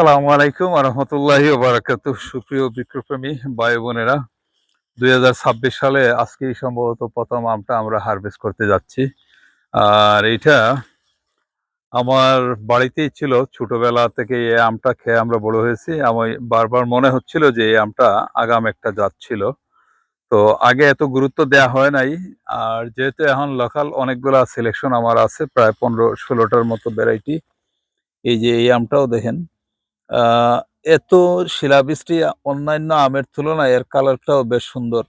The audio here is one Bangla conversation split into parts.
আসসালামু আলাইকুম ওয়া রাহমাতুল্লাহি ওয়া বারাকাতুহু। সুপ্রিয় বৃক্ষপ্রেমী ভাই বোনেরা, ২০২৬ সালে আজকেই সম্ভবত ১ম আমটা আমরা হারভেস্ট করতে যাচ্ছি। আর এইটা আমার বাড়িতেই ছিল। ছোটবেলা থেকে এই আমটা খেয়ে আমরা বড় হয়েছি। আমি বারবার মনে হচ্ছিল যে এই আমটা আগাম একটা জাত ছিল। তো আগে এত গুরুত্ব দেয়া হয় নাই। আর যেহেতু এখন লোকাল অনেকগুলা সিলেকশন আমার আছে, প্রায় ১৫-১৬ টার মতো ভ্যারাইটি। এই যে এই আমটাও দেখেন। আ এত শিলাবৃষ্টি অন্যান্য আমের তুলনায় এর কালারটাও বেশ সুন্দর।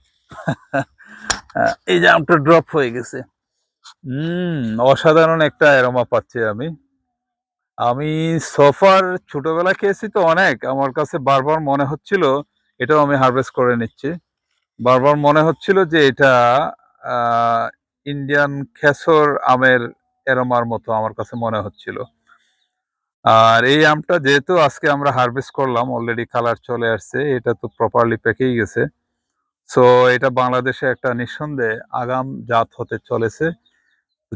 এই যে আমটা ড্রপ হয়ে গেছে। হুম, অসাধারণ একটা অ্যারোমা পাচ্ছি আমি। আমি সো ফার ছোটবেলায় খেয়েছি তো অনেক। আমার কাছে বারবার মনে হচ্ছিল এটাও আমি হারভেস্ট করে নিচ্ছি। বারবার মনে হচ্ছিল যে এটা আ ইন্ডিয়ান খেসর আমের অ্যারোমার মতো আমার কাছে মনে হচ্ছিল। আর এই আমটা যেহেতু আজকে আমরা হারভেস্ট করলাম, অলরেডি কালার চলে আসছে। এটা তো প্রপারলি পেকেই গেছে। সো এটা বাংলাদেশে একটা নিঃসন্দেহে আগাম জাত হতে চলেছে।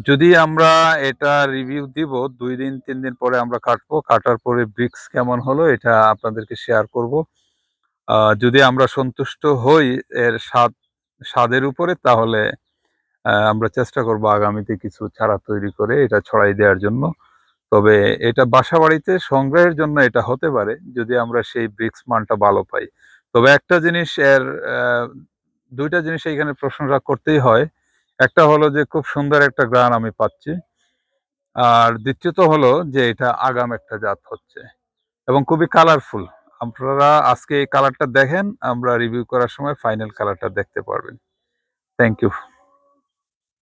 যদি আমরা এটা রিভিউ দিব ২ দিন ৩ দিন পরে আমরা কাটবো। কাটার পরে ব্রিক্স কেমন হলো এটা আপনাদেরকে শেয়ার করব। যদি আমরা সন্তুষ্ট হই এর স্বাদের উপরে, তাহলে আমরা চেষ্টা করব আগামীতে কিছু চারা তৈরি করে এটা ছড়াই দেওয়ার জন্য। তবে এটা বাসাবাড়িতে সংগ্রহের জন্য এটা হতে পারে, যদি আমরা সেই ব্রিক্স মানটা ভালো পাই। তবে একটা জিনিস এর অ্যা ২ টা জিনিস এইখানে প্রশংসা করতেই হয়। একটা হলো যে খুব সুন্দর একটা ঘ্রাণ আমি পাচ্ছি। আর দ্বিতীয়ত হলো যে এটা আগাম একটা জাত হচ্ছে এবং খুবই কালারফুল। আপনারা আজকে এই কালারটা দেখেন, আমরা রিভিউ করার সময় ফাইনাল কালারটা দেখতে পারবেন। Thank you.